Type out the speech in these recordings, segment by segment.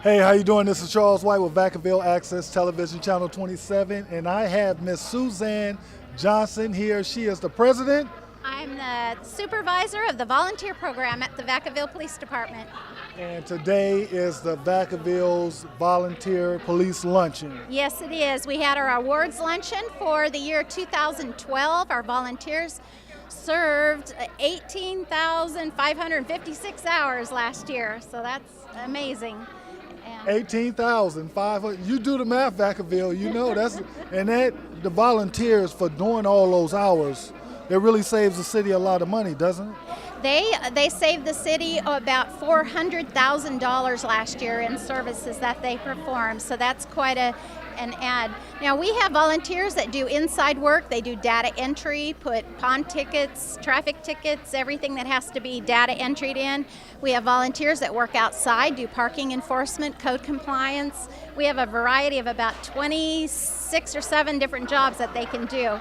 Hey, how you doing? This is Charles White with Vacaville Access Television Channel 27, and I have Miss Suzanne Johnson here. She is the president. I'm the supervisor of the volunteer program at the Vacaville Police Department. And today is the Vacaville's Volunteer Police Luncheon. Yes, it is. We had our awards luncheon for the year 2012. Our volunteers served 18,556 hours last year, so that's amazing. 18,500. You do the math, Vacaville. You know the volunteers for doing all those hours. It really saves the city a lot of money, doesn't it? They saved the city about $400,000 last year in services that they performed, so that's quite an add. Now we have volunteers that do inside work. They do data entry, put pond tickets, traffic tickets, everything that has to be data entered in. We have volunteers that work outside, do parking enforcement, code compliance. We have a variety of about 26 or 7 different jobs that they can do.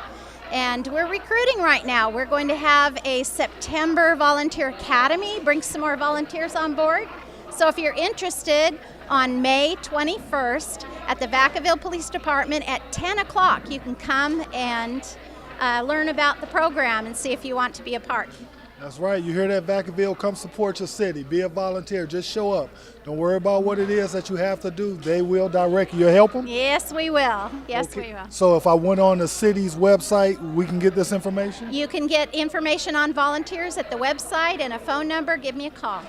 And we're recruiting right now. We're going to have a September Volunteer Academy, bring some more volunteers on board. So if you're interested, on May 21st at the Vacaville Police Department at 10 o'clock, you can come and learn about the program and see if you want to be a part. That's right. You hear that, Vacaville? Come support your city. Be a volunteer. Just show up. Don't worry about what it is that you have to do. They will direct you. You'll help them? Yes, we will. Yes, okay. We will. So if I went on the city's website, we can get this information? You can get information on volunteers at the website and a phone number. Give me a call.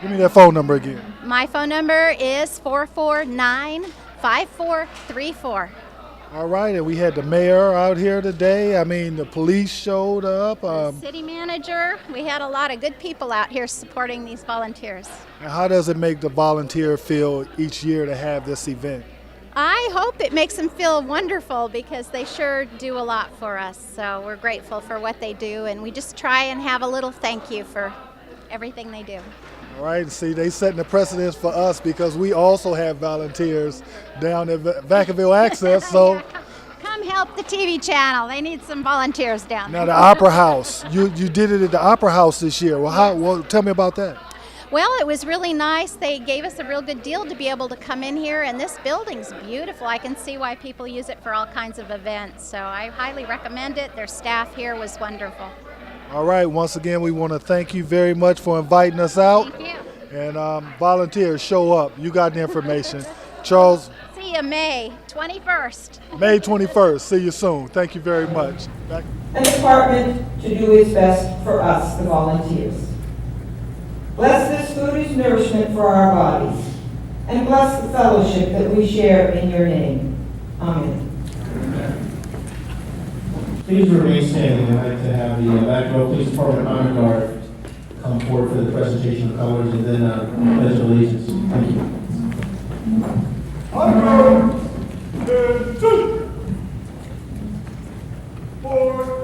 Give me that phone number again. My phone number is 449-5434. All right, and we had the mayor out here today. I mean, the police showed up. The city manager. We had a lot of good people out here supporting these volunteers. And how does it make the volunteer feel each year to have this event? I hope it makes them feel wonderful because they sure do a lot for us. So we're grateful for what they do, and we just try and have a little thank you for everything they do. All right, see, they setting the precedence for us because we also have volunteers down at Vacaville Access. So come help the TV channel. They need some volunteers down there. Now the Opera House, you did it at the Opera House this year. Well, tell me about that. Well, it was really nice. They gave us a real good deal to be able to come in here, and this building's beautiful. I can see why people use it for all kinds of events. So I highly recommend it. Their staff here was wonderful. All right, once again, we want to thank you very much for inviting us out. Thank you. And volunteers, show up. You got the information. Charles? See you May 21st. May 21st. See you soon. Thank you very much. The department to do its best for us, the volunteers. Bless this food as nourishment for our bodies, and bless the fellowship that we share in your name. Amen. Please remain standing. I'd like to have the Vacaville Police Department Honor Guard come forward for the presentation of colors and then pledge allegiance. Thank you. Honor, 2, 4,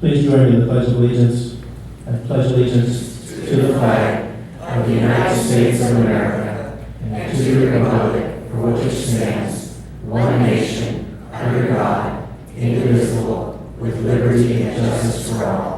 Please join me in the Pledge of Allegiance. I pledge allegiance to the flag of the United States of America and to the republic for which it stands, one nation, under God, indivisible, with liberty and justice for all.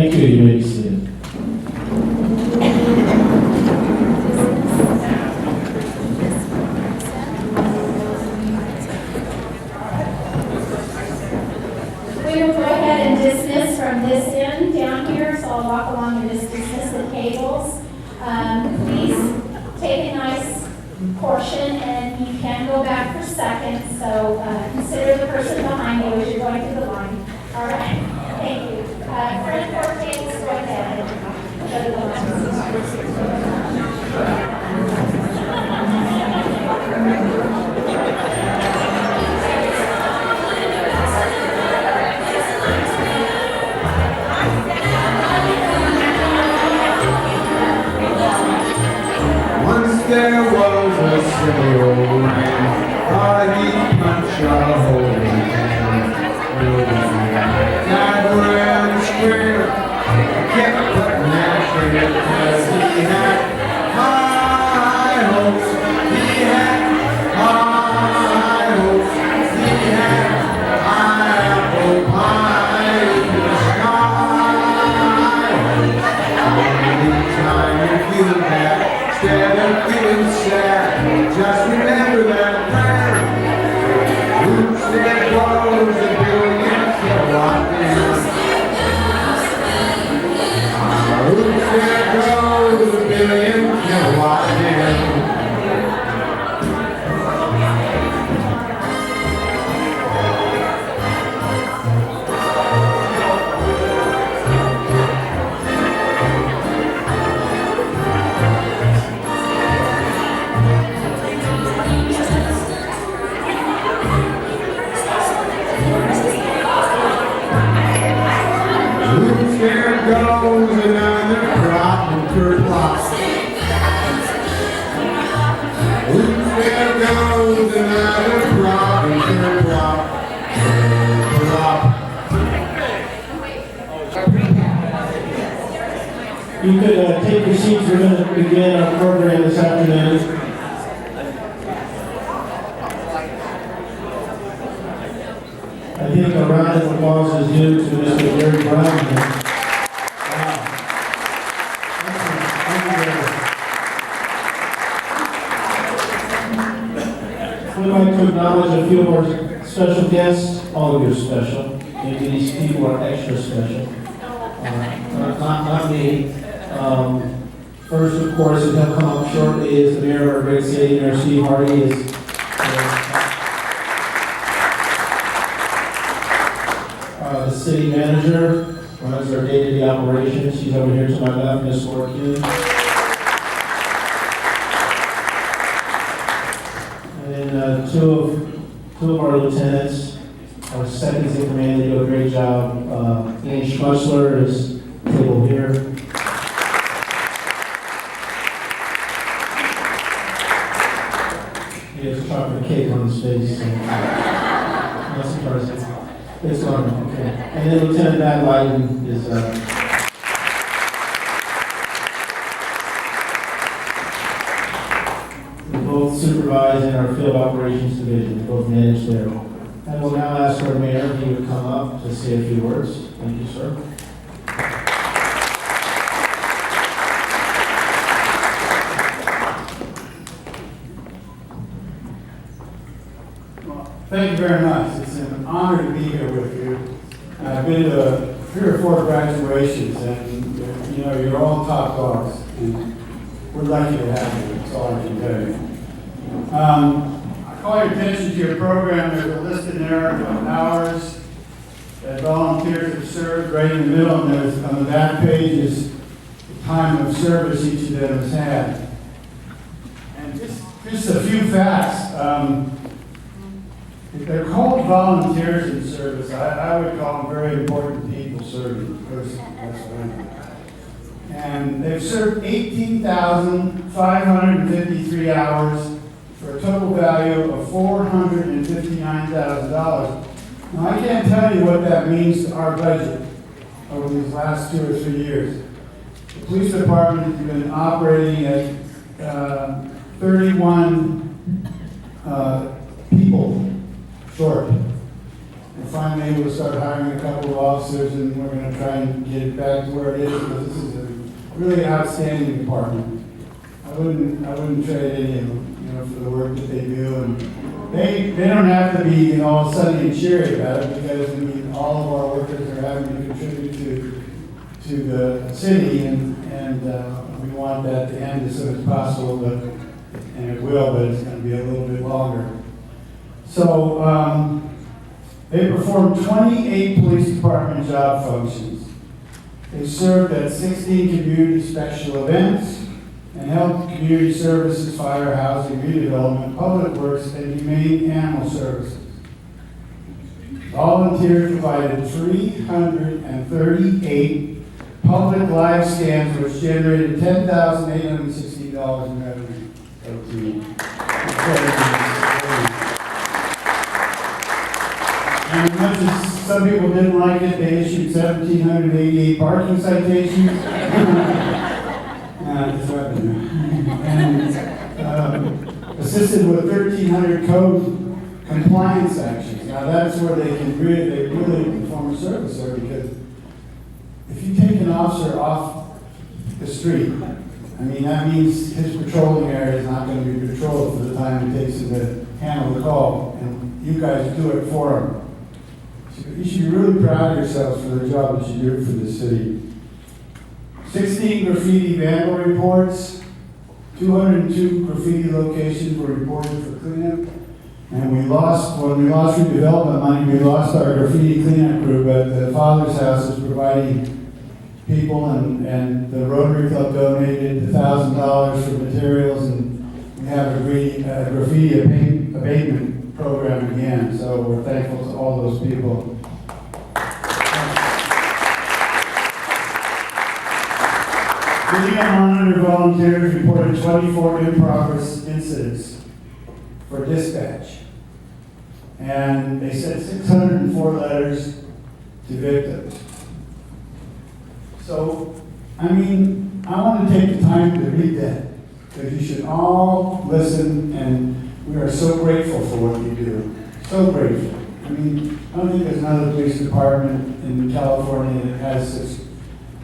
Thank you. You may be seated. We will go ahead and dismiss from this end down here, so I'll walk along and just dismiss the tables. Please take a nice portion, and you can go back for seconds, so consider the person behind you as you're going through the line. All right, thank you. Front four tables, go ahead. Go to the line. Once there was a silly old man, thought he'd punch a hole in his hand. Died around the square, kept putting out there, 'cause he had high hopes, he had high hopes, he had high apple pie in the sky. Anytime you feel bad, instead of feeling sad, just remember that prayer. Whoops, there goes a billion kilowatt down. Whoops, there goes a billion kilowatt down. There goes another crop and third block. Oops, there goes another crop and third block. You could take your seats. We're going to begin our program this afternoon. I think a round of applause is due to Mr. Jerry Brown. We'd like to acknowledge a few of our special guests. All of you are special. Maybe these people are extra special. Not me. First, of course, and he'll come up shortly, is the mayor of our great city, Mayor Steve Hardy, is the city manager, runs our day-to-day operations. She's over here to my left, Ms. Lucheon. And two of our lieutenants, our seconds in command, they do a great job. Ian Schmutzler is table here. He has chocolate cake on his face. So. Not surprising. It's on, okay. And then Lieutenant Matt Lyden is, we both supervise in our field operations division, both manage there. And we'll now ask our mayor if he would come up to say a few words. Thank you, sir. Thank you very much. It's an honor to be here with you. I've been to 3 or 4 graduations, and you know, you're all top dogs, and we're lucky to have you. That's all I can tell you. I call your attention to your program. There's a listed there of hours that volunteers have served. Right in the middle, and there's on the back page is the time of service each of them has had. And just a few facts. They're called volunteers in service. I would call them very important people serving, because that's what I do. And they've served 18,553 hours for a total value of $459,000. Now, I can't tell you what that means to our budget over these last 2 or 3 years. The police department has been operating at 31 people short. And finally able to start hiring a couple of officers, and we're gonna try and get it back to where it is, because this is a really outstanding department. I wouldn't trade any of them, you know, for the work that they do, and they don't have to be, you know, all sunny and cheery about it, because, I mean, all of our workers are having to contribute to the city, and we want that to end as soon as possible, and it will, but it's gonna be a little bit longer. So, they performed 28 police department job functions. They served at 16 community special events and held community services, fire, housing, redevelopment, public works, and humane animal services. Volunteers provided 338 public live scans, which generated $10,860 in revenue. And as much as some people didn't like it, they issued 1,788 parking citations. That's revenue. And assisted with 1,300 code compliance actions. Now that's where they really perform a service there, because if you take an officer off the street, I mean, that means his patrolling area is not going to be patrolled for the time it takes him to handle the call, and you guys do it for him. So you should be really proud of yourselves for the job that you do for the city. 16 graffiti vandal reports, 202 graffiti locations were reported for cleanup, and when we lost redevelopment money, we lost our graffiti cleanup crew, but the Father's House is providing people, and the Rotary Club donated $1,000 for materials, and we have a graffiti abatement program again, so we're thankful to all those people. Lucheon Monitor volunteers reported 24 in-progress incidents for dispatch, and they sent 604 letters to victims. So, I mean, I want to take the time to read that, because you should all listen, and we are so grateful for what you do. So grateful. I mean, I don't think there's another police department in California that has such,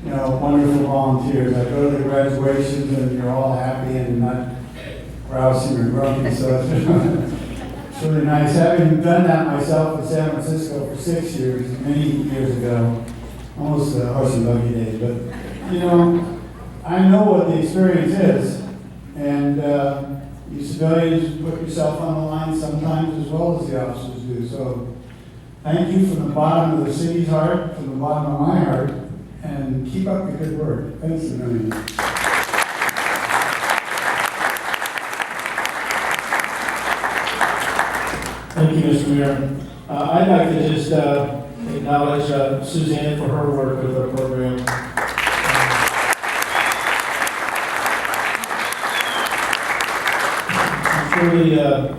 you know, wonderful volunteers. I go to the graduations and you're all happy and not grousing or grumpy, so it's really nice. Having done that myself in San Francisco for 6 years, many years ago, almost the horse and buggy days, but, you know, I know what the experience is, and you civilians put yourself on the line sometimes as well as the officers do. So thank you from the bottom of the city's heart, from the bottom of my heart, and keep up the good work. Thanks a million. Thank you, Mr. Mayor. I'd like to just acknowledge Suzanne for her work with our program. She really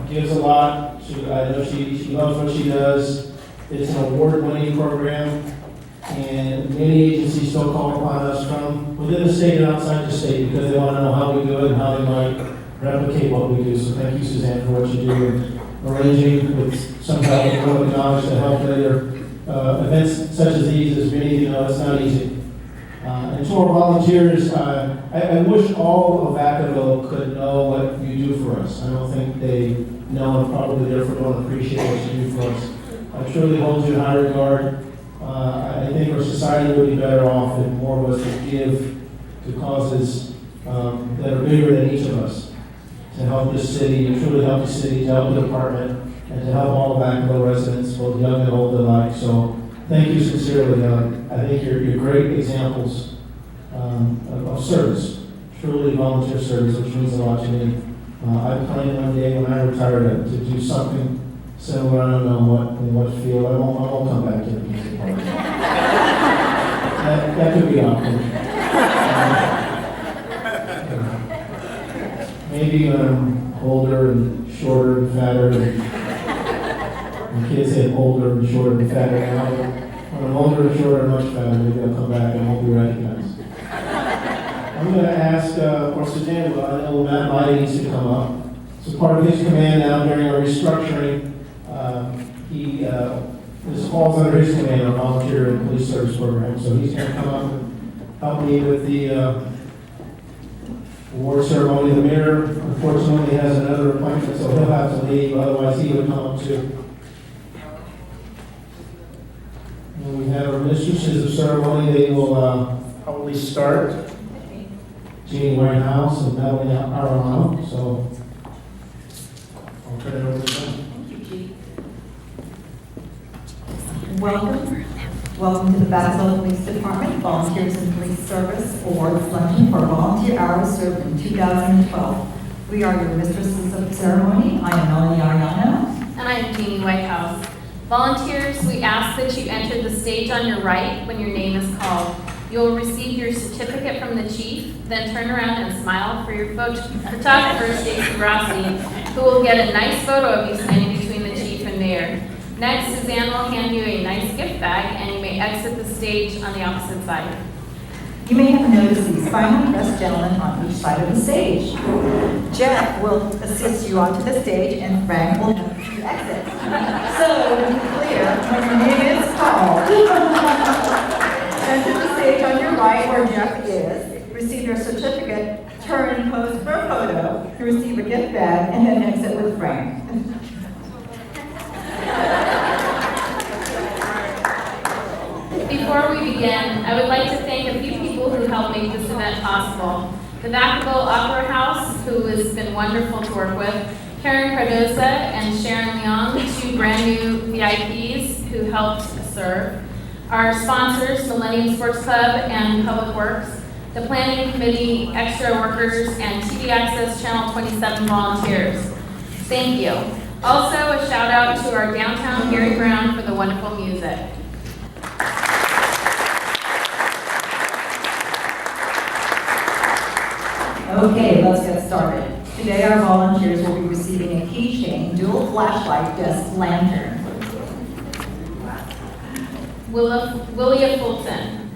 gives a lot. I know she loves what she does. It's an award-winning program, and many agencies still call upon us from within the state and outside the state because they want to know how we do it and how they might replicate what we do. So thank you, Suzanne, for what you do and arranging with some type of public knowledge to help later events such as these. As many of you know, it's not easy. And to our volunteers, I wish all of Vacaville could know what you do for us. I don't think they know, and probably therefore don't appreciate what you do for us. I truly hold you in high regard. I think our society would be better off if more was to give to causes that are bigger than each of us, to help this city, to truly help the city, to help the department, and to help all the Vacaville residents, both young and old alike. So thank you sincerely. I think you're great examples of service, truly volunteer service, which means a lot to me. I plan one day when I retire to do something similar. I don't know what field. I won't come back to the police department. that could be awkward. Maybe when I'm older and shorter and fatter. And kids say I'm older and shorter and fatter now. When I'm older and shorter and much fatter, maybe I'll come back and won't be recognized. I'm going to ask, or Suzanne, I know Matt Mighty needs to come up. So part of his command now during our restructuring, he this falls under his command, our volunteer and police service program. So he's going to come up and help me with the award ceremony. The mayor, unfortunately, has another appointment, so he'll have to leave. Otherwise, he would come up too. And we have our mistresses of ceremony. They will probably start. Jeannie Whitehouse and Melanie Arano. So I'll turn it over to them. Welcome to the Vacaville Police Department Volunteers in Police Service Awards Luncheon for volunteer hours served in 2012. We are your mistresses of ceremony. I am Melanie Ariano. And I am Jeannie Whitehouse. Volunteers, we ask that you enter the stage on your right when your name is called. You will receive your certificate from the chief, then turn around and smile for your photographer, Stacy Rossi, who will get a nice photo of you standing between the chief and mayor. Next, Suzanne will hand you a nice gift bag, and you may exit the stage on the opposite side. You may have noticed these finely dressed gentlemen on each side of the stage. Jeff will assist you onto the stage, and Frank will help you exit. So, to be clear, when your name is called, enter the stage on your right where Jeff is, receive your certificate, turn and pose for a photo, you receive a gift bag, and then exit with Frank. Before we begin, I would like to thank a few people who helped make this event possible. The Vacaville Opera House, who has been wonderful to work with, Karen Cardoza and Sharon Leong, two brand new VIPs who helped serve. Our sponsors, Millennium Sports Club and Public Works, the Planning Committee, extra workers, and TV Access Channel 27 volunteers. Thank you. Also, a shout out to our downtown Gary Brown for the wonderful music. Okay, let's get started. Today our volunteers will be receiving a keychain, dual flashlight desk lantern. Willa Fulton.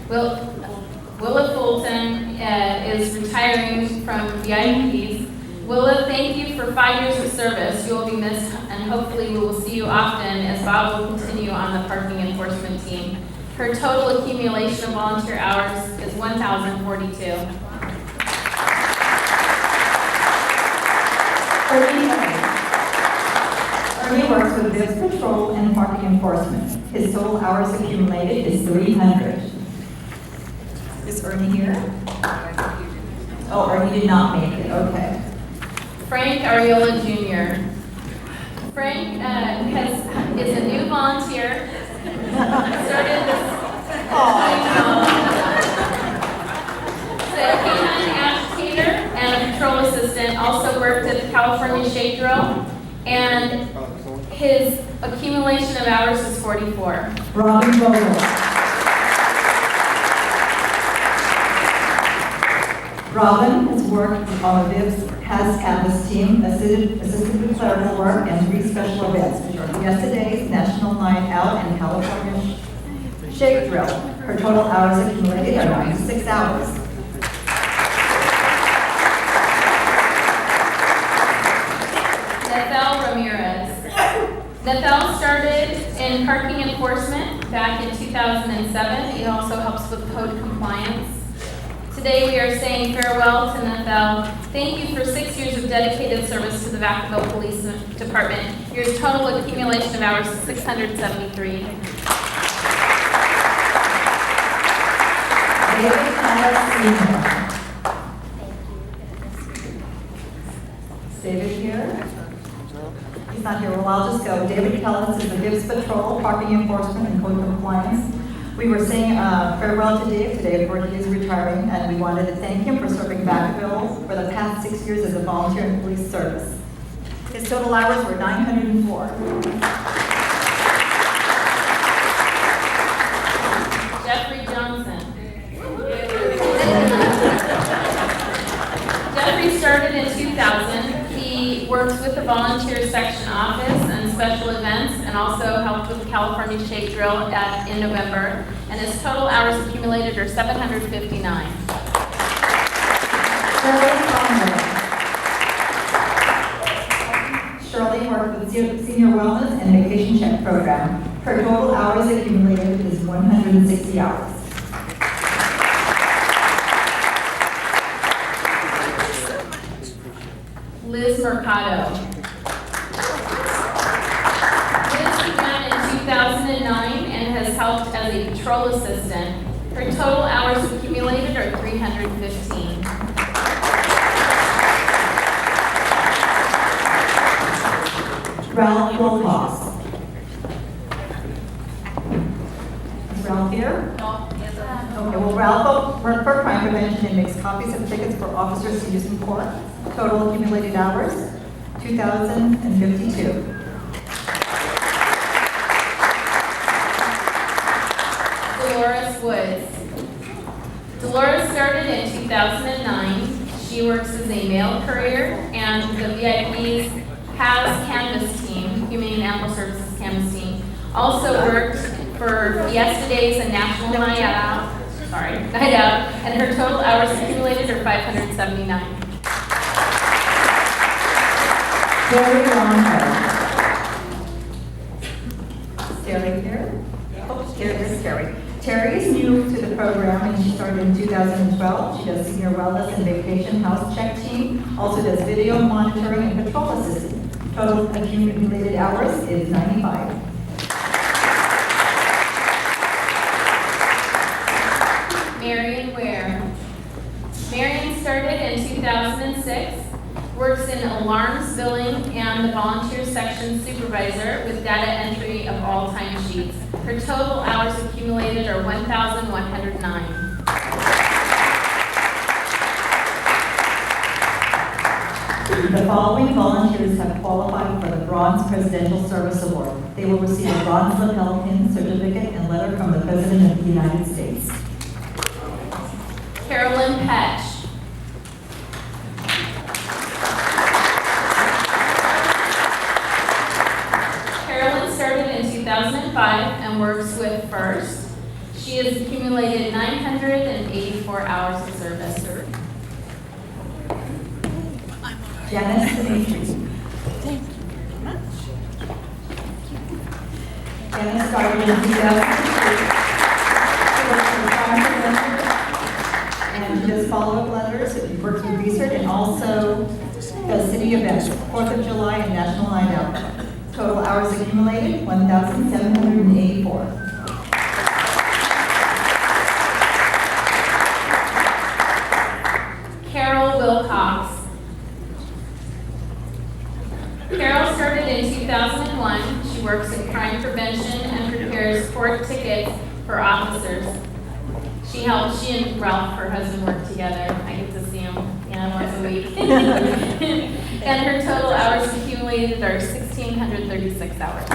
Willa Fulton is retiring from VIPs. Willa, thank you for 5 years of service. You will be missed, and hopefully we will see you often as Bob will continue on the parking enforcement team. Her total accumulation of volunteer hours is 1,042. Ernie works with Vips Patrol and Parking Enforcement. His total hours accumulated is 300. Is Ernie here? Oh, Ernie did not make it, okay. Frank Ariola Jr. Frank is a new volunteer. Started this canine agitator and a patrol assistant. Also worked at the California Shade Drill, and his accumulation of hours is 44. Robin Vogel. Robin has worked on the Vips Has Canvas team, assisted with clerical work, and 3 special events, which are yesterday's National Night Out and California Shake Drill. Her total hours accumulated are 96 hours. Nethel Ramirez. Nethel started in parking enforcement back in 2007. He also helps with code compliance. Today we are saying farewell to Nethel. Thank you for 6 years of dedicated service to the Vacaville Police Department. Your total accumulation of hours is 673. David Callis Sr. Is David here? He's not here. Well, I'll just go. David Callis is the Vips Patrol, Parking Enforcement, and Code Compliance. We were saying farewell to Dave today before he is retiring, and we wanted to thank him for serving Vacaville for the past 6 years as a volunteer in police service. His total hours were 904. Jeffrey Johnson. Jeffrey started in 2000. He works with the volunteer section office and special events, and also helped with the California Shake Drill in November. And his total hours accumulated are 759. Shirley worked with Senior Wellness and Vacation Check Program. Her total hours accumulated is 160 hours. Liz Mercado. Liz began in 2009 and has helped as a patrol assistant. Her total hours accumulated are 315. Ralph Wilcox. Is Ralph here? Okay, well, Ralph worked for crime prevention and makes copies of tickets for officers to use in court. Total accumulated hours, 2,052. Dolores Woods. Dolores started in 2009. She works as a mail courier and the VIP's HAS Canvas team, Humane Animal Services Canvas team. Also worked for Fiesta Days and National Night Out, and her total hours accumulated are 579. Terry Longhead. Terry here? Oh, here's Terry. Terry is new to the program and she started in 2012. She does senior wellness and vacation house check team, also does video monitoring and patrol assistant. Total accumulated hours is 95. Marion Ware. Marion started in 2006, works in alarms, billing, and the volunteer section supervisor with data entry of all timesheets. Her total hours accumulated are 1,109. The following volunteers have qualified for the Bronze Presidential Service Award. They will receive a bronze lapel pin, certificate, and letter from the President of the United States. Carolyn Petch. Carolyn started in 2005 and works with FIRST. She has accumulated 984 hours of service. Janice Dimitri. Janice started in 2003. She works for crime prevention and she does follow-up letters, she works with research, and also does city events, 4th of July and National Night Out. Total hours accumulated, 1,784. Carol Wilcox. Carol started in 2001. She works in crime prevention and prepares court tickets for officers. She and Ralph, her husband, work together. I get to see him once a week. And her total hours accumulated are 1,636 hours.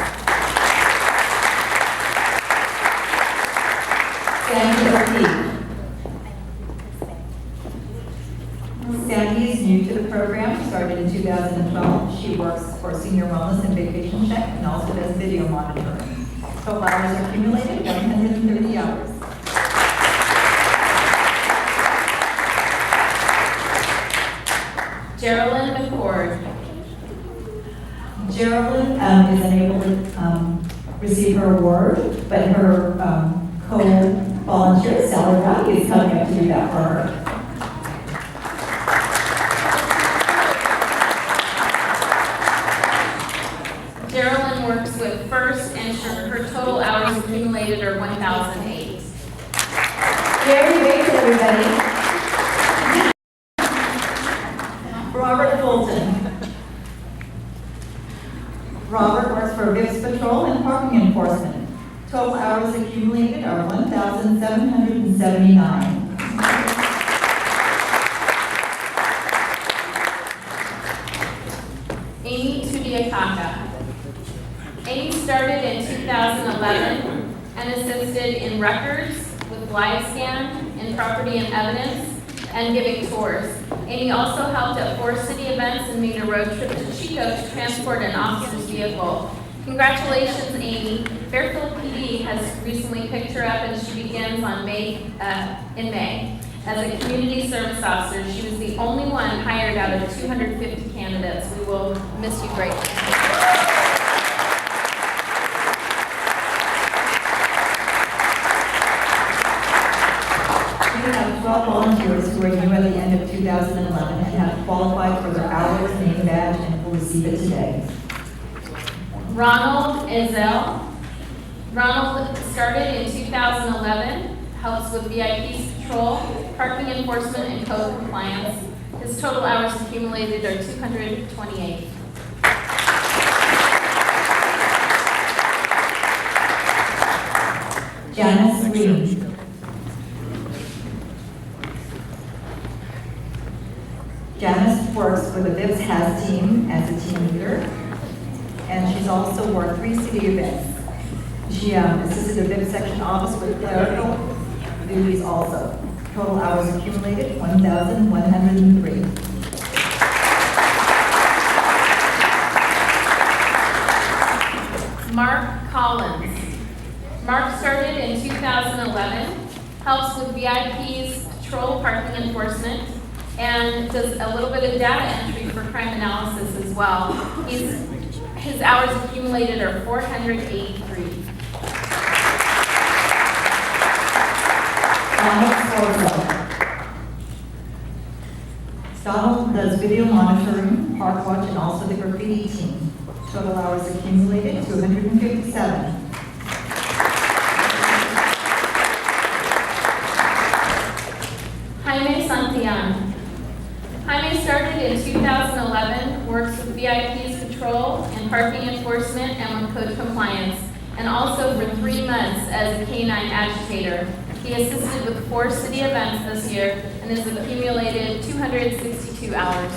Sandy O'Keefe. Sandy is new to the program, started in 2012. She works for senior wellness and vacation check and also does video monitoring. Total hours accumulated, 130 hours. Geraldine McCord. Geraldine is unable to receive her award, but her co-volunteer, Sally Rock, is coming up to do that for her. Geraldine works with FIRST and her total hours accumulated are 1,008. Jerry Bates, everybody. Robert Fulton. Robert works for VIPS Patrol and Parking Enforcement. Total hours accumulated are 1,779. Amy Tudiakaka. Amy started in 2011 and assisted in records with live scan, in property and evidence, and giving tours. Amy also helped at 4 city events and made a road trip to Chico to transport an officer's vehicle. Congratulations, Amy. Fairfield PD has recently picked her up and she begins in May as a community service officer. She was the only one hired out of 250 candidates. We will miss you greatly. 12 volunteers who are new at the end of 2011 and have qualified for their hours name badge and will receive it today. Ronald Ezel. Ronald started in 2011, helps with VIP's patrol, parking enforcement, and code compliance. His total hours accumulated are 228. Janice Green. Janice works for the VIPS Has team as a team leader, and she's also worked 3 city events. She assisted the VIPS section office with clerical duties also. Total hours accumulated, 1,103. Mark Collins. Mark started in 2011, helps with VIP's patrol parking enforcement, and does a little bit of data entry for crime analysis as well. His hours accumulated are 483. Donald does video monitoring, park watch, and also the graffiti team. Total hours accumulated, 257. Jaime Santillan. Jaime started in 2011, works with VIP's patrol and parking enforcement and with code compliance, and also for 3 months as a canine agitator. He assisted with 4 city events this year and has accumulated 262 hours.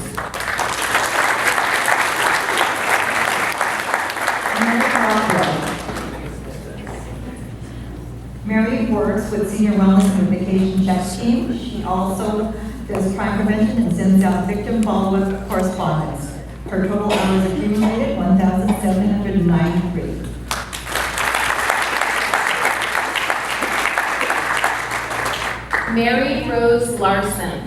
Mary works with Senior Wellness and Vacation Check Team. She also does crime prevention and sends out victim follow-up correspondence. Her total hours accumulated, 1,793. Mary Rose Larson.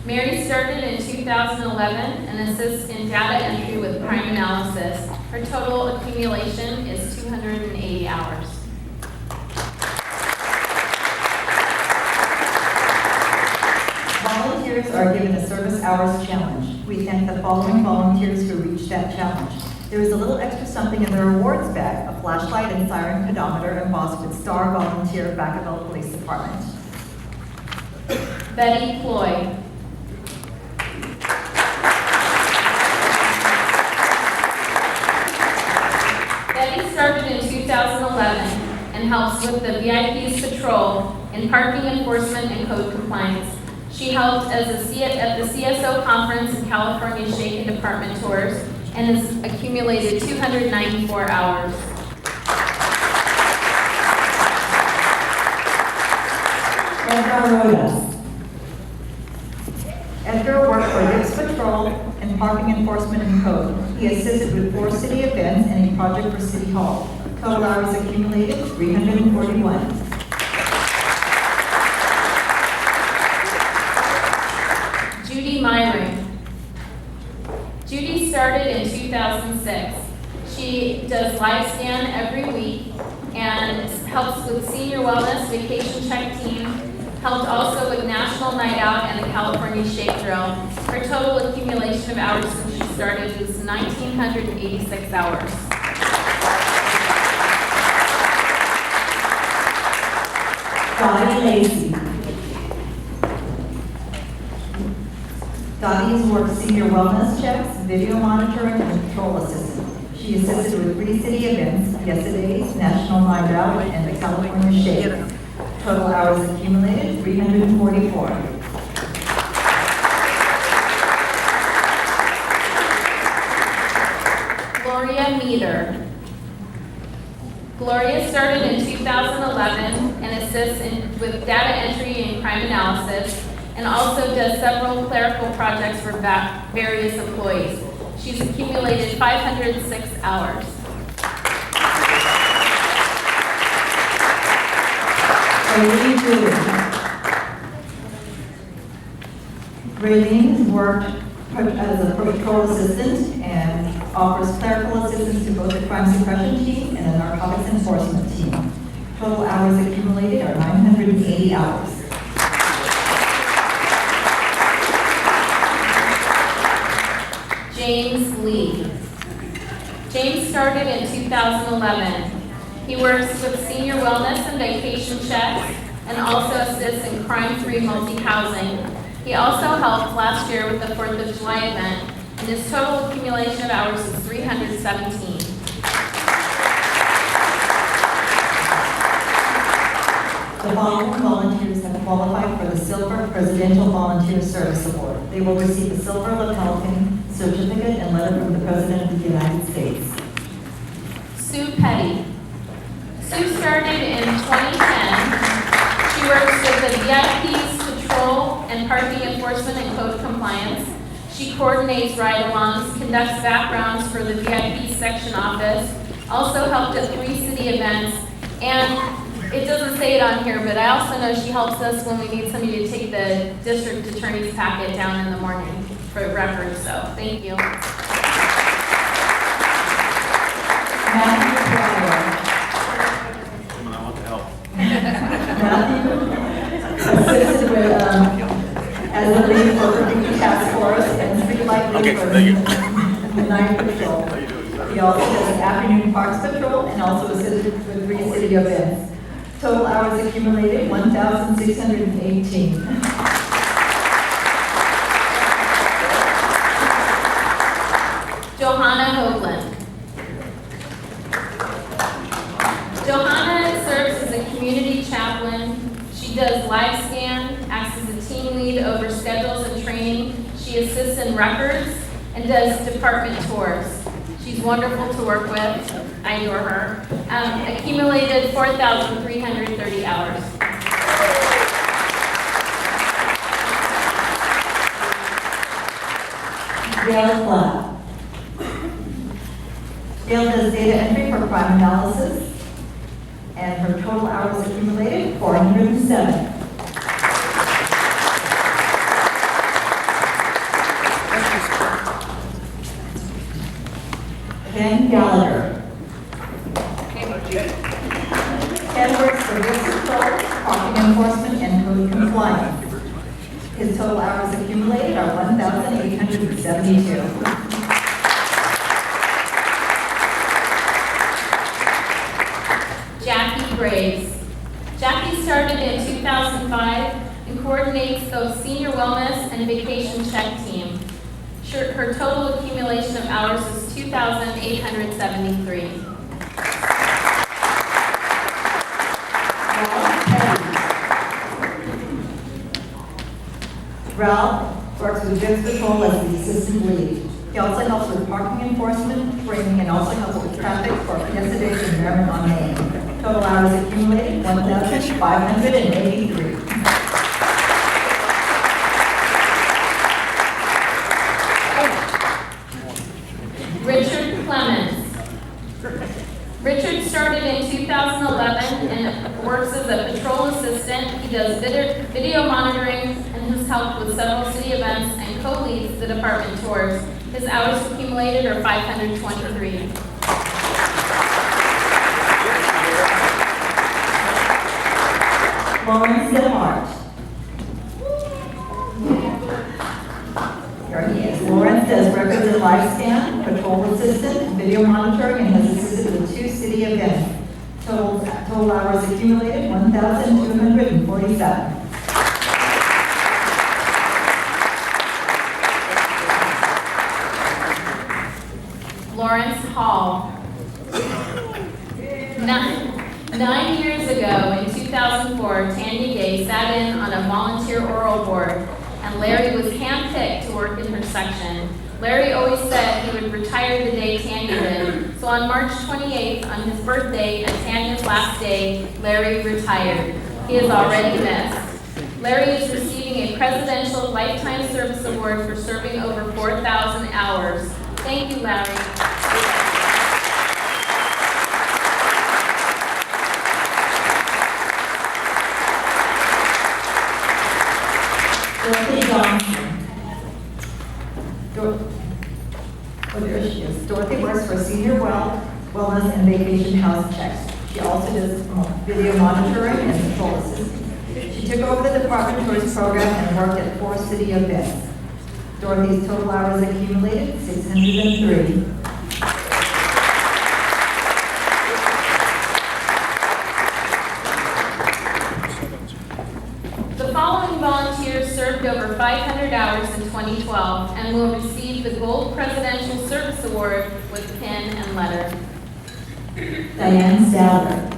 Mary started in 2011 and assists in data entry with crime analysis. Her total accumulation is 280 hours. Volunteers are given a service hours challenge. We thank the following volunteers who reached that challenge. There is a little extra something in their awards bag, a flashlight and siren pedometer embossed with Star Volunteer Vacaville Police Department. Betty Ploy. Betty started in 2011 and helps with the VIP's patrol in parking enforcement and code compliance. She helped at the CSO conference in California Shake and Department tours and has accumulated 294 hours. Edgar Rodas. Edgar worked for VIPS Patrol and Parking Enforcement and Code. He assisted with 4 city events and a project for City Hall. Total hours accumulated, 341. Judy Myring. Judy started in 2006. She does live scan every week and helps with Senior Wellness Vacation Check Team, helped also with National Night Out and the California Shake Drill. Her total accumulation of hours since she started was 1,986 hours. Dottie Lacey. Dottie has worked Senior Wellness Checks, video monitoring, and patrol assistant. She assisted with 3 city events, yesterday's National Night Out and the California Shake. Total hours accumulated, 344. Gloria Meter. Gloria started in 2011 and assists with data entry and crime analysis, and also does several clerical projects for various employees. She's accumulated 506 hours. Raylene worked as a patrol assistant and offers clerical assistance to both the crime suppression team and the narcotics enforcement team. Total hours accumulated are 980 hours. James Lee. James started in 2011. He works with senior wellness and vacation checks and also assists in crime-free multi-housing. He also helped last year with the 4th of July event, and his total accumulation of hours is 317. The following volunteers have qualified for the Silver Presidential Volunteer Service Award. They will receive a silver lapel pin, certificate, and letter from the President of the United States. Sue Petty. Sue started in 2010. She works with the VIPs, patrol, and parking enforcement and code compliance. She coordinates ride-alongs, conducts backgrounds for the VIP section office, also helped at 3 city events, and it doesn't say it on here, but I also know she helps us when we need somebody to take the district attorney's packet down in the morning for records, so thank you. Matthew Pryor. I want to help. Matthew assisted with, as the lead for the task force and streetlight lead for the night patrol. He also does an afternoon parks patrol and also assisted with 3 city events. Total hours accumulated, 1,618. Johanna Hoagland. Johanna serves as a community chaplain. She does live scan, acts as a team lead over schedules and training. She assists in records and does department tours. She's wonderful to work with. I adore her. Accumulated 4,330 hours. Gail Platt. Gail does data entry for crime analysis, and her total hours accumulated, 407. Ken Gallagher. Ken works for Risk Control, Parking Enforcement, and Code Compliance. His total hours accumulated are 1,872. Jackie Graves. Jackie started in 2005 and coordinates the senior wellness and vacation check team. Her total accumulation of hours is 2,873. Ralph works with Risk Patrol as the assistant lead. He also helps with parking enforcement, training, and also helps with traffic for Fiesta Days in Maryland on Main. Total hours accumulated, 1,583. Richard Clemens. Richard started in 2011 and works as a patrol assistant. He does video monitoring and has helped with several city events and co-leads the department tours. His hours accumulated are 523. Lawrence Demart. Here he is. Lawrence does records and live scan, patrol assistant, video monitoring, and has assisted with 2 city events. Total hours accumulated, 1,247. Lawrence Hall. 9 years ago, in 2004, Tanya Gay sat in on a volunteer oral board, and Larry was handpicked to work in her section. Larry always said he would retire the day Tanya did, so on March 28th, on his birthday and Tanya's last day, Larry retired. He is already missed. Larry is receiving a Presidential Lifetime Service Award for serving over 4,000 hours. Thank you, Larry. Dorothy Johnson. There she is. Dorothy works for Senior Wellness and Vacation House Checks. She also does video monitoring and patrol assistance. She took over the Department Tours program and worked at 4 city events. Dorothy's total hours accumulated, 603. The following volunteers served over 500 hours in 2012 and will receive the Gold Presidential Service Award with pin and letter. Diane Stouter.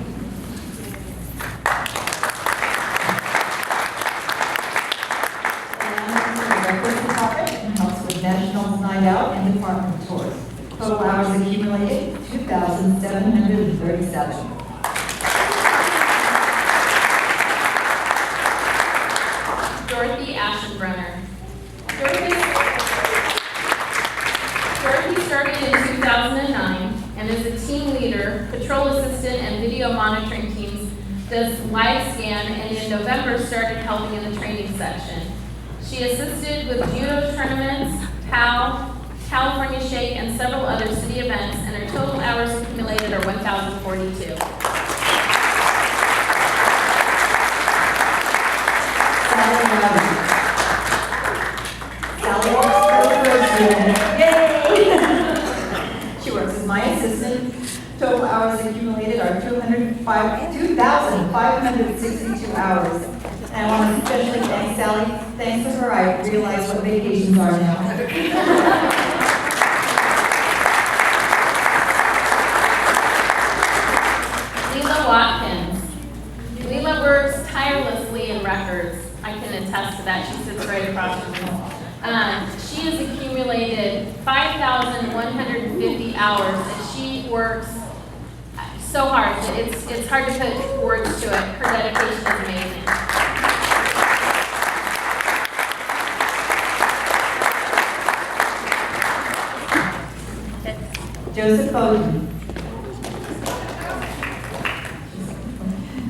And helps with National Night Out and department tours. Total hours accumulated, 2,737. Dorothy Aschenbrenner. Dorothy started in 2009 and is a team leader, patrol assistant, and video monitoring teams, does live scan, and in November started helping in the training section. She assisted with judo tournaments, POW, California Shake, and several other city events, and her total hours accumulated are 1,042. Sally Rowdy. Sally works for the first unit. Yay! She works as my assistant. Total hours accumulated are 2,562 hours. And I want to especially thank Sally. Thanks to her, I realize what vacations are now. Leela Watkins. Leela works tirelessly in records. I can attest to that. She sits right across from me. She has accumulated 5,150 hours, and she works so hard. It's hard to put words to it. Her dedication is amazing. Joseph Bowden.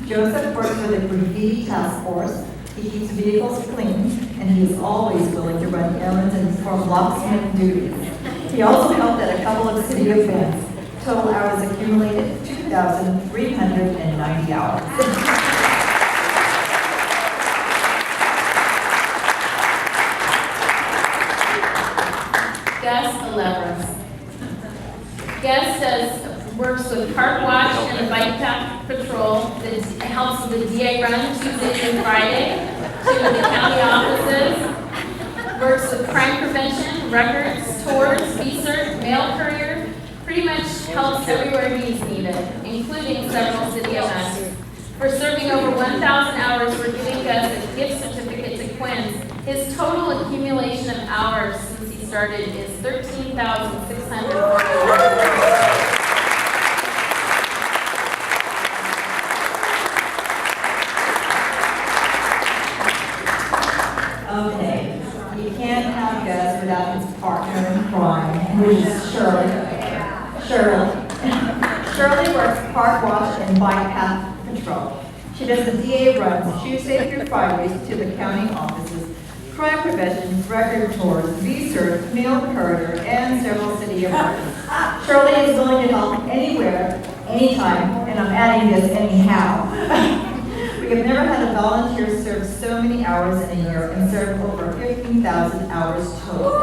Joseph works for the graffiti task force. He keeps vehicles clean, and he is always willing to run errands and perform locksmith duties. He also helped at a couple of city events. Total hours accumulated, 2,390 hours. Gus Alevras. Gus works with Park Watch and the Bike Path Patrol. That helps with the DA run Tuesday and Friday to the county offices. Works with crime prevention, records, tours, research, mail courier. Pretty much helps everywhere he's needed, including several city events. For serving over 1,000 hours, we're giving Gus a gift certificate to Quinn's. His total accumulation of hours since he started is 13,640. Okay, you can't have Gus without his partner in crime, which is Shirley. Shirley works Park Watch and Bike Path Patrol. She does the DA runs Tuesday through Fridays to the county offices, crime prevention, record tours, research, mail courier, and several city events. Shirley is willing to help anywhere, anytime, and I'm adding this anyhow. We have never had a volunteer serve so many hours in a year and serve over 15,000 hours total.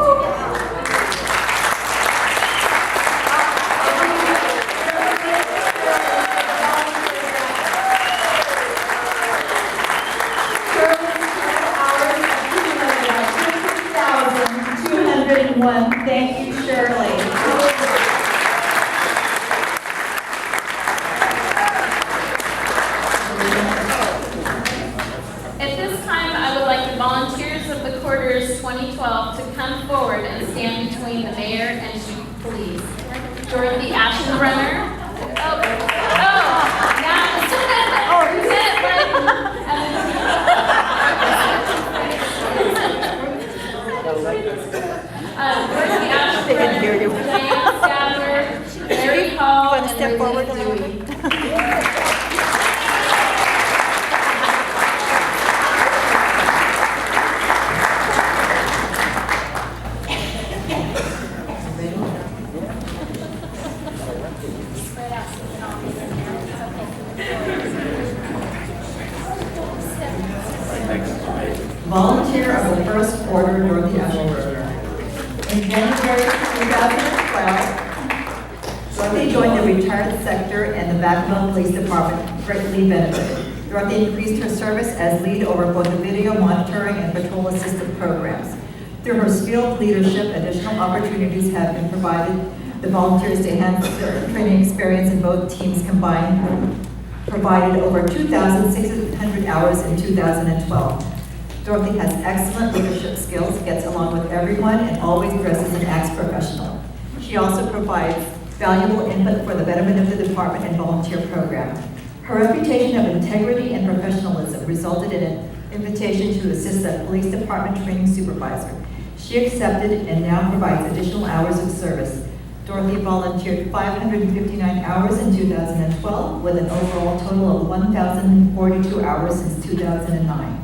Thank you, Shirley. At this time, I would like the volunteers of the quarters 2012 to come forward and stand between the mayor and chief of police. Dorothy Aschenbrenner. Dorothy Aschenbrenner, Diane Stouter, Mary Hall, and Elizabeth Dewey. Volunteer of the first quarter, Dorothy Aschenbrenner. In January 2012, Dorothy joined the retired sector and the Vacaville Police Department greatly benefited. Dorothy increased her service as lead over both the video monitoring and patrol assistant programs. Through her skilled leadership, additional opportunities have been provided the volunteers to enhance their training experience in both teams combined, provided over 2,600 hours in 2012. Dorothy has excellent leadership skills, gets along with everyone, and always dresses and acts professional. She also provides valuable input for the betterment of the department and volunteer program. Her reputation of integrity and professionalism resulted in an invitation to assist as police department training supervisor. She accepted and now provides additional hours of service. Dorothy volunteered 559 hours in 2012 with an overall total of 1,042 hours since 2009.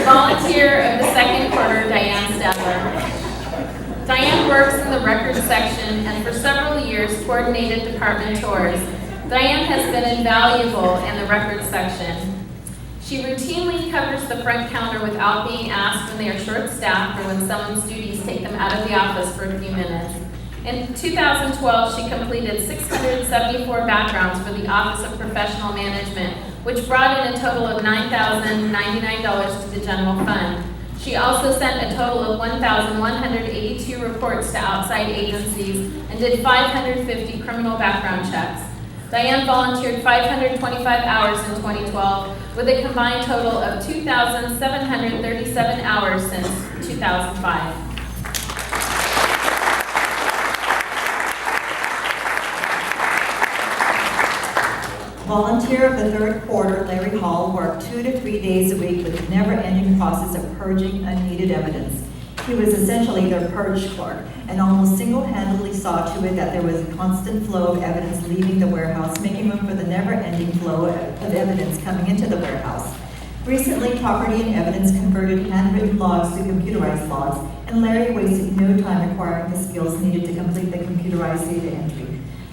Volunteer of the second quarter, Diane Stadler. Diane works in the records section and for several years coordinated department tours. Diane has been invaluable in the records section. She routinely covers the front counter without being asked when they are short-staffed or when someone's duties take them out of the office for a few minutes. In 2012, she completed 674 backgrounds for the Office of Professional Management, which brought in a total of $9,099 to the general fund. She also sent a total of 1,182 reports to outside agencies and did 550 criminal background checks. Diane volunteered 525 hours in 2012 with a combined total of 2,737 hours since 2005. Volunteer of the third quarter, Larry Hall, worked 2 to 3 days a week with a never-ending process of purging unneeded evidence. He was essentially their purge clerk and almost single-handedly saw to it that there was a constant flow of evidence leaving the warehouse, making room for the never-ending flow of evidence coming into the warehouse. Recently, Property and Evidence converted handwritten logs to computerized logs, and Larry wasted no time acquiring the skills needed to complete the computerized data entry.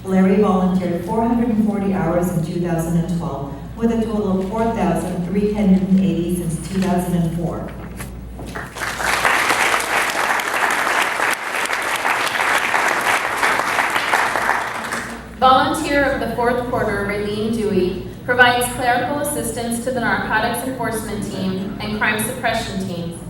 Larry volunteered 440 hours in 2012, with a total of 4,380 since 2004. Volunteer of the fourth quarter, Raylene Dewey, provides clerical assistance to the narcotics enforcement team and crime suppression teams.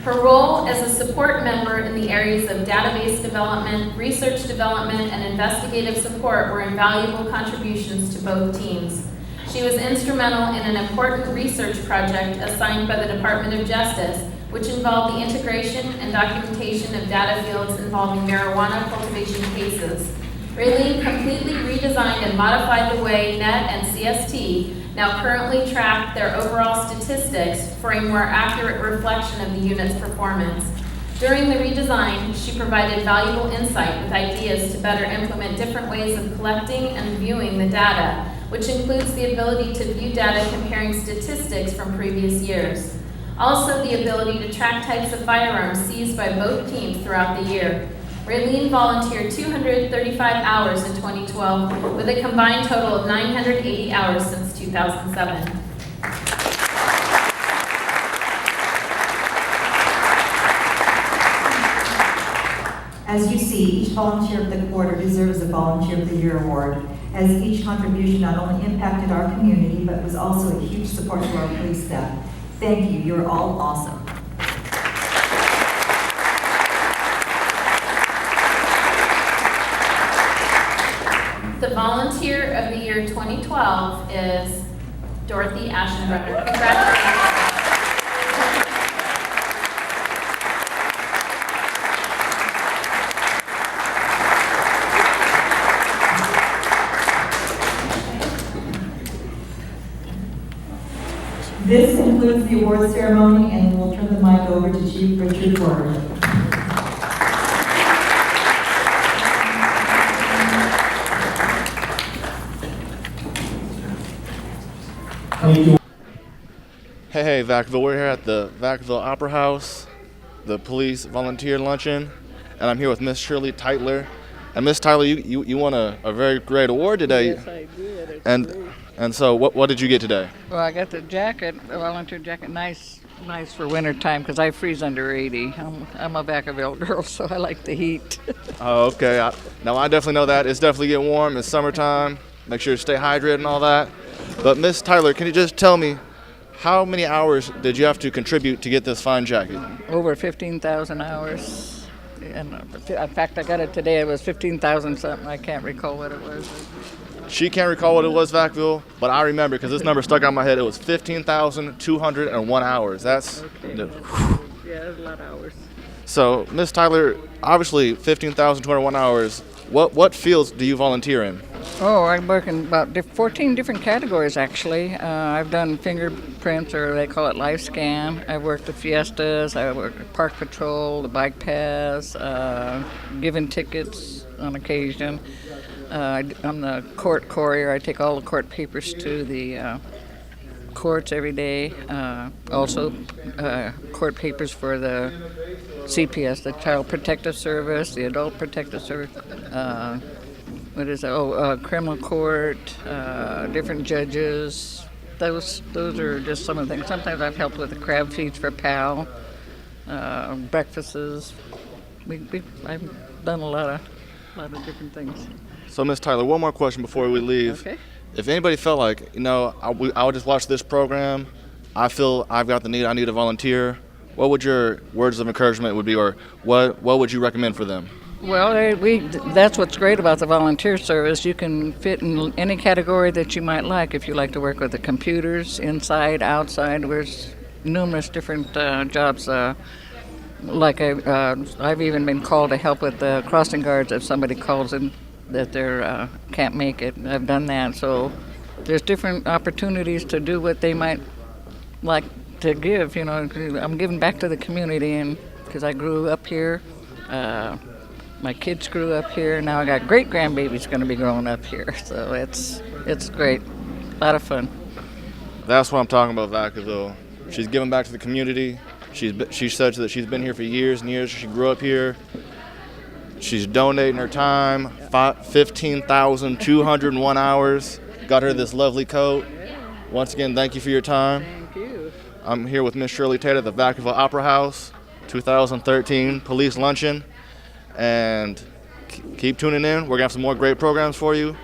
Her role as a support member in the areas of database development, research development, and investigative support were invaluable contributions to both teams. She was instrumental in an important research project assigned by the Department of Justice, which involved the integration and documentation of data fields involving marijuana cultivation cases. Raylene completely redesigned and modified the way NET and CST now currently track their overall statistics for a more accurate reflection of the unit's performance. During the redesign, she provided valuable insight with ideas to better implement different ways of collecting and viewing the data, which includes the ability to view data comparing statistics from previous years. Also, the ability to track types of firearms seized by both teams throughout the year. Raylene volunteered 235 hours in 2012 with a combined total of 980 hours since 2007. As you see, each volunteer of the quarter deserves a Volunteer of the Year award, as each contribution not only impacted our community, but was also a huge support to our police staff. Thank you, you're all awesome. The Volunteer of the Year 2012 is Dorothy Aschenbrenner. Congratulations. This concludes the award ceremony, and we'll turn the mic over to Chief Richard Porter. Thank you. Hey, Vacaville, we're here at the Vacaville Opera House, the Police Volunteer Luncheon, and I'm here with Miss Shirley Tytler. And Miss Tyler, you won a very great award today. Yes, I did. It's great. And so what did you get today? Well, I got the jacket, a volunteer jacket, nice for winter time because I freeze under 80. I'm a Vacaville girl, so I like the heat. Oh, okay. Now I definitely know that. It's definitely getting warm. It's summertime. Make sure you stay hydrated and all that. But Miss Tyler, can you just tell me how many hours did you have to contribute to get this fine jacket? Over 15,000 hours. And in fact, I got it today. It was 15,000 something. I can't recall what it was. She can't recall what it was, Vacaville, but I remember because this number stuck out in my head. It was 15,201 hours. That's okay. Yeah, that's a lot of hours. So, Miss Tyler, obviously 15,201 hours. What fields do you volunteer in? Oh, I work in about 14 different categories, actually. I've done fingerprints, or they call it life scan. I've worked at fiestas. I worked at park patrol, the bike paths, giving tickets on occasion. I'm the court courier. I take all the court papers to the courts every day. Also, court papers for the CPS, the Child Protective Service, the Adult Protective Service. What is it? Criminal court, different judges. Those are just some of the things. Sometimes I've helped with the crab feeds for PAL, breakfasts. I've done a lot of different things. So, Miss Tyler, one more question before we leave. Okay. If anybody felt like, I would just watch this program, I feel I've got the need, I need a volunteer, what would your words of encouragement would be, or what would you recommend for them? Well, that's what's great about the volunteer service. You can fit in any category that you might like. If you like to work with the computers, inside, outside, there's numerous different jobs. Like I've even been called to help with the crossing guards if somebody calls in that they can't make it. I've done that. So there's different opportunities to do what they might like to give. I'm giving back to the community, and because I grew up here. My kids grew up here. Now I got great grandbabies going to be growing up here, so it's great, a lot of fun. That's what I'm talking about, Vacaville. She's giving back to the community. She said that she's been here for years and years. She grew up here. She's donating her time, 15,201 hours. Got her this lovely coat. Once again, thank you for your time. Thank you. I'm here with Miss Shirley Tate at the Vacaville Opera House, 2013 Police Luncheon. And keep tuning in. We're going to have some more great programs for you.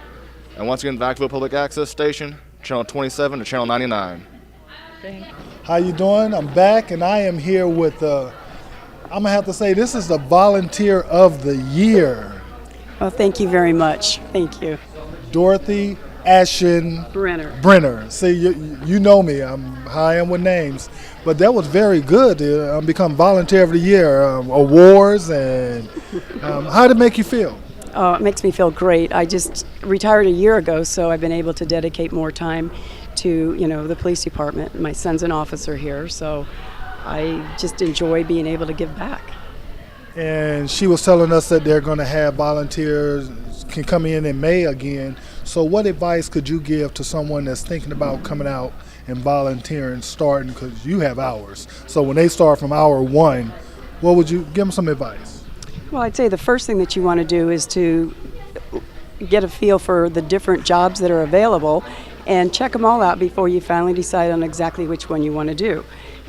And once again, Vacaville Public Access Station, Channel 27 to Channel 99. Thank you. How you doing? I'm back, and I am here with, I'm going to have to say, this is the Volunteer of the Year. Oh, thank you very much. Thank you. Dorothy Ashen Brenner. See, you know me. How I am with names. But that was very good. Become Volunteer of the Year, awards, and how did it make you feel? Oh, it makes me feel great. I just retired a year ago, so I've been able to dedicate more time to, the police department. My son's an officer here, so I just enjoy being able to give back. And she was telling us that they're going to have volunteers can come in May again. So what advice could you give to someone that's thinking about coming out and volunteering, starting, because you have hours. So when they start from hour 1, what would you give them some advice? Well, I'd say the first thing that you want to do is to get a feel for the different jobs that are available and check them all out before you finally decide on exactly which one you want to do.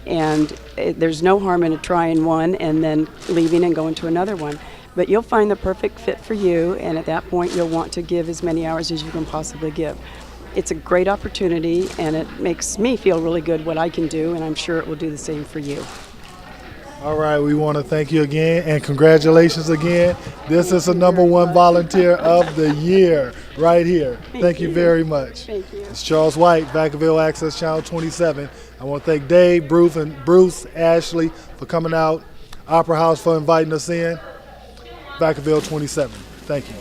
And there's no harm in trying one and then leaving and going to another one. But you'll find the perfect fit for you, and at that point you'll want to give as many hours as you can possibly give. It's a great opportunity, and it makes me feel really good what I can do, and I'm sure it will do the same for you. All right, we want to thank you again, and congratulations again. This is the #1 Volunteer of the Year right here. Thank you very much. Thank you. It's Charles White, Vacaville Access Channel 27. I want to thank Dave, Bruce, Ashley for coming out, Opera House for inviting us in, Vacaville 27. Thank you.